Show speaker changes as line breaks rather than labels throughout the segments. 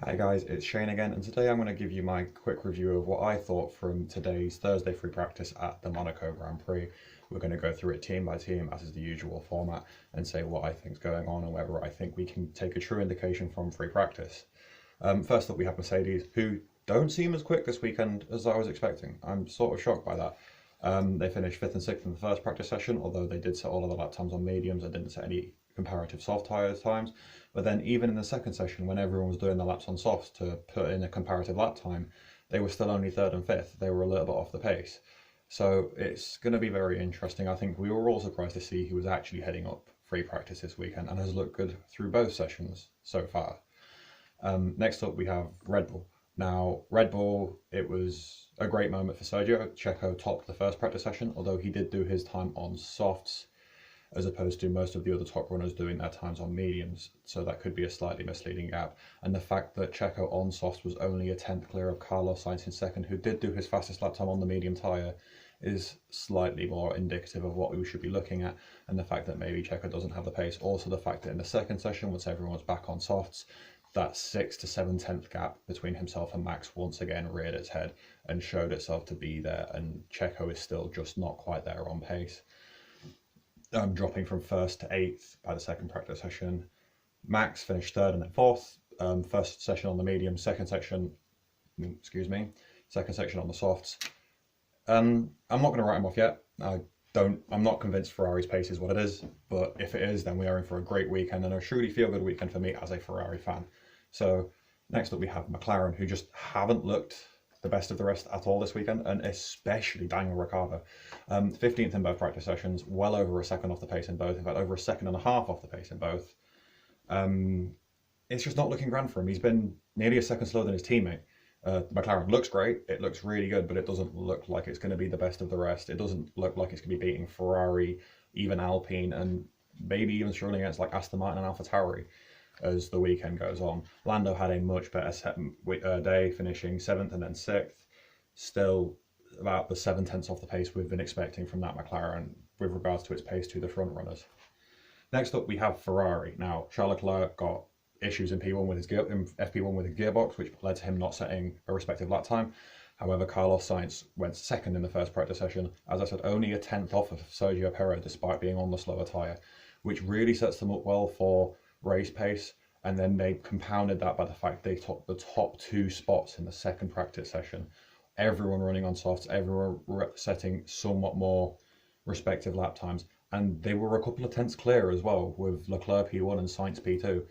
Hi guys, it's Shane again, and today I'm going to give you my quick review of what I thought from today's Thursday free practice at the Monaco Grand Prix. We're going to go through it team by team, as is the usual format, and say what I think is going on and whether I think we can take a true indication from free practice. First up, we have Mercedes, who don't seem as quick this weekend as I was expecting. I'm sort of shocked by that. They finished 5th and 6th in the first practice session, although they did set all of the lap times on mediums and didn't set any comparative soft tyre times. But then even in the second session, when everyone was doing the laps on softs to put in a comparative lap time, they were still only 3rd and 5th. They were a little bit off the pace. So it's going to be very interesting. I think we were all surprised to see he was actually heading up free practice this weekend and has looked good through both sessions so far. Next up, we have Red Bull. Now, Red Bull, it was a great moment for Sergio. Checo topped the first practice session, although he did do his time on softs, as opposed to most of the other top runners doing their times on mediums. So that could be a slightly misleading gap. And the fact that Checo on softs was only a 10th clear of Carlos Sainz in second, who did do his fastest lap time on the medium tyre, is slightly more indicative of what we should be looking at, and the fact that maybe Checo doesn't have the pace. Also the fact that in the second session, once everyone was back on softs, that 6 to 7 tenth gap between himself and Max once again reared its head and showed itself to be there, and Checo is still just not quite there on pace. Dropping from 1st to 8th by the second practice session. Max finished 3rd and then 4th. First session on the medium, second section on the softs. I'm not going to write him off yet. I'm not convinced Ferrari's pace is what it is, but if it is, then we are in for a great weekend and a truly feel-good weekend for me as a Ferrari fan. So next up we have McLaren, who just haven't looked the best of the rest at all this weekend, and especially Daniel Ricciardo. 15th in both practice sessions, well over a second off the pace in both, in fact over a second and a half off the pace in both. It's just not looking grand for him. He's been nearly a second slower than his teammate. McLaren looks great, it looks really good, but it doesn't look like it's going to be the best of the rest. It doesn't look like it's going to be beating Ferrari, even Alpine, and maybe even struggling against like Aston Martin and AlphaTauri as the weekend goes on. Lando had a much better day, finishing 7th and then 6th. Still about the 7 tenths off the pace we've been expecting from that McLaren with regards to its pace to the front runners. Next up, we have Ferrari. Now, Charles Leclerc got issues in P1 with his FP1 with his gearbox, which led to him not setting a respective lap time. However, Carlos Sainz went second in the first practice session, as I said, only a 10th off of Sergio Perez despite being on the slower tyre, which really sets them up well for race pace. And then they compounded that by the fact they took the top 2 spots in the second practice session. Everyone running on softs, everyone setting somewhat more respective lap times, and they were a couple of tenths clear as well, with Leclerc P1 and Sainz P2.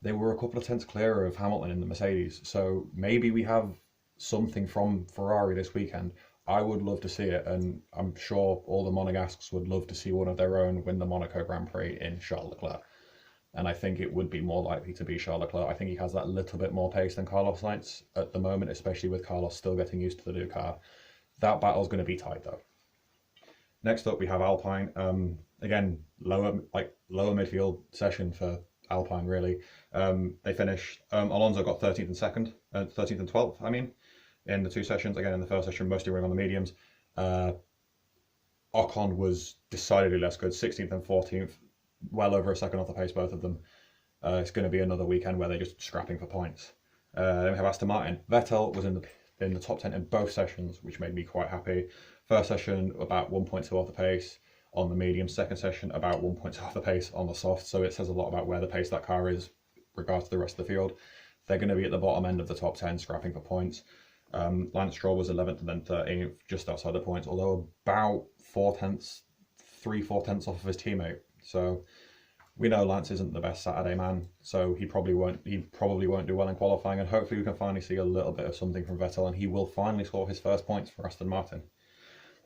They were a couple of tenths clear of Hamilton in the Mercedes, so maybe we have something from Ferrari this weekend. I would love to see it, and I'm sure all the Monegasques would love to see one of their own win the Monaco Grand Prix in Charles Leclerc. And I think it would be more likely to be Charles Leclerc. I think he has that little bit more pace than Carlos Sainz at the moment, especially with Carlos still getting used to the new car. That battle's going to be tight though. Next up, we have Alpine. Again, lower midfield session for Alpine really. They finished. Alonso got 13th and 2nd, 13th and 12th. I mean, in the 2 sessions. Again, in the first session, mostly running on the mediums. Ocon was decidedly less good, 16th and 14th. Well over a second off the pace, both of them. It's going to be another weekend where they're just scrapping for points. Then we have Aston Martin. Vettel was in the top 10 in both sessions, which made me quite happy. First session about 1.2 off the pace on the medium. Second session about 1.2 off the pace on the soft. So it says a lot about where the pace that car is regards to the rest of the field. They're going to be at the bottom end of the top 10, scrapping for points. Lance Stroll was 11th and then 13th, just outside the points, although about 4 tenths off of his teammate. So we know Lance isn't the best Saturday man, so he probably won't do well in qualifying, and hopefully we can finally see a little bit of something from Vettel and he will finally score his first points for Aston Martin.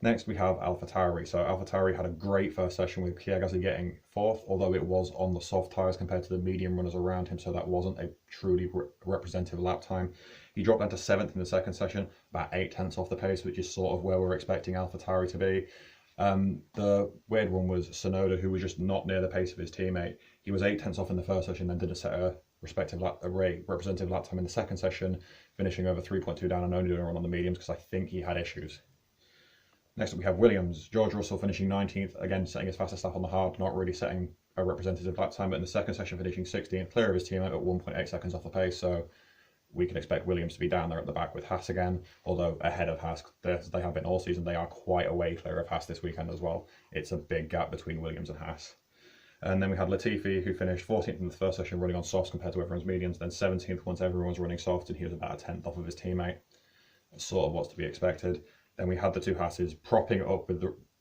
Next we have AlphaTauri. So AlphaTauri had a great first session with Pierre Gasly getting 4th, although it was on the soft tyres compared to the medium runners around him, so that wasn't a truly representative lap time. He dropped down to 7th in the second session, about 8 tenths off the pace, which is sort of where we're expecting AlphaTauri to be. The weird one was Tsunoda, who was just not near the pace of his teammate. He was 8 tenths off in the first session, then didn't set a representative lap time in the second session, finishing over 3.2 down and only doing a run on the mediums because I think he had issues. Next up we have Williams. George Russell finishing 19th, again setting his fastest lap on the hard, not really setting a representative lap time, but in the second session finishing 16th, clear of his teammate at 1.8 seconds off the pace, so we can expect Williams to be down there at the back with Haas again, although ahead of Haas, as they have been all season, they are quite a way clear of Haas this weekend as well. It's a big gap between Williams and Haas. And then we had Latifi, who finished 14th in the first session running on softs compared to everyone's mediums, then 17th once everyone was running softs, and he was about a 10th off of his teammate. Sort of what's to be expected. Then we had the two Hasses propping it up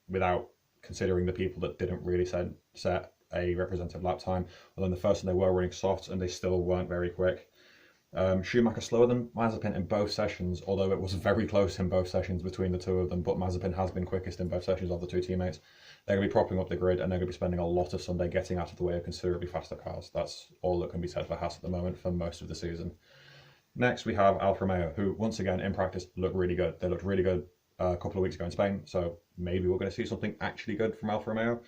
without considering the people that didn't really set a representative lap time. Although in the first one they were running softs and they still weren't very quick. Schumacher slower than Mazepin in both sessions, although it was very close in both sessions between the two of them, but Mazepin has been quickest in both sessions of the two teammates. They're going to be propping up the grid and they're going to be spending a lot of Sunday getting out of the way of considerably faster cars. That's all that can be said for Haas at the moment for most of the season. Next we have Alfa Romeo, who once again in practice look really good. They looked really good a couple of weeks ago in Spain, so maybe we're going to see something actually good from Alfa Romeo.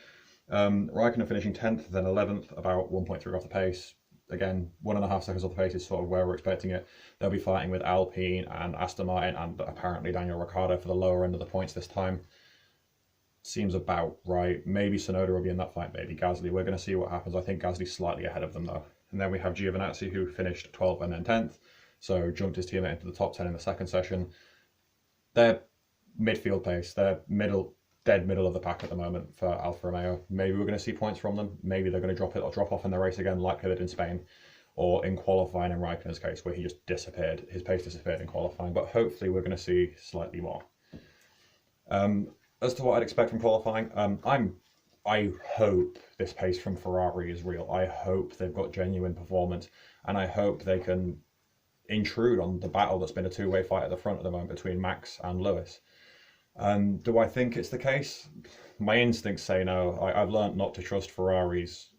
Raikkonen finishing 10th, then 11th, about 1.3 off the pace. Again, 1.5 seconds off the pace is sort of where we're expecting it. They'll be fighting with Alpine and Aston Martin and apparently Daniel Ricciardo for the lower end of the points this time. Seems about right. Maybe Tsunoda will be in that fight, maybe Gasly. We're going to see what happens. I think Gasly's slightly ahead of them though. And then we have Giovinazzi, who finished 12th and then 10th. So jumped his teammate into the top 10 in the second session. They're midfield pace. They're dead middle of the pack at the moment for Alfa Romeo. Maybe we're going to see points from them. Maybe they're going to drop it or drop off in the race again like they did in Spain. Or in qualifying in Raikkonen's case, where he just disappeared. His pace disappeared in qualifying. But hopefully we're going to see slightly more. As to what I'd expect from qualifying, I hope this pace from Ferrari is real. I hope they've got genuine performance. And I hope they can intrude on the battle that's been a two-way fight at the front at the moment between Max and Lewis. Do I think it's the case? My instincts say no. I've learned not to trust Ferrari's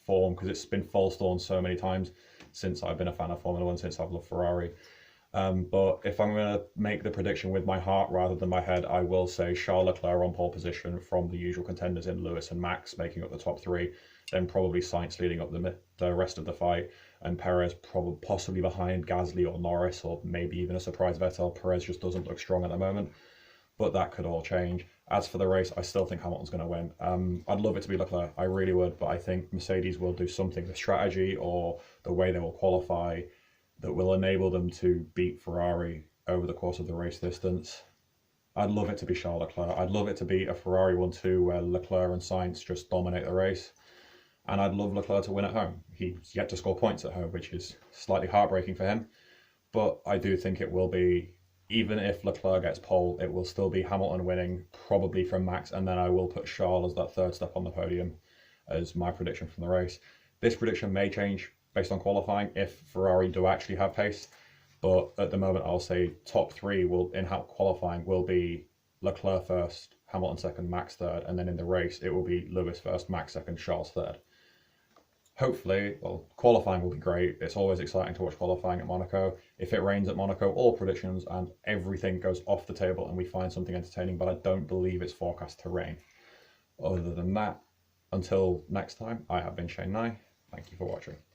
form because it's been false dawn so many times since I've been a fan of Formula One, since I've loved Ferrari. But if I'm going to make the prediction with my heart rather than my head, I will say Charles Leclerc on pole position from the usual contenders in Lewis and Max making up the top three, then probably Sainz leading up the rest of the fight, and Perez possibly behind Gasly or Norris, or maybe even a surprise Vettel. Perez just doesn't look strong at the moment, but that could all change. As for the race, I still think Hamilton's going to win. I'd love it to be Leclerc, I really would, but I think Mercedes will do something, the strategy or the way they will qualify, that will enable them to beat Ferrari over the course of the race distance. I'd love it to be Charles Leclerc. I'd love it to be a Ferrari 1-2 where Leclerc and Sainz just dominate the race. And I'd love Leclerc to win at home. He's yet to score points at home, which is slightly heartbreaking for him. But I do think it will be, even if Leclerc gets pole, it will still be Hamilton winning, probably from Max, and then I will put Charles as that third step on the podium as my prediction from the race. This prediction may change based on qualifying if Ferrari do actually have pace, but at the moment I'll say top three will in qualifying will be Leclerc first, Hamilton second, Max third, and then in the race it will be Lewis first, Max second, Charles third. Hopefully, well, qualifying will be great. It's always exciting to watch qualifying at Monaco. If it rains at Monaco, all predictions and everything goes off the table and we find something entertaining, but I don't believe it's forecast to rain. Other than that, until next time, I have been Shane Nye. Thank you for watching.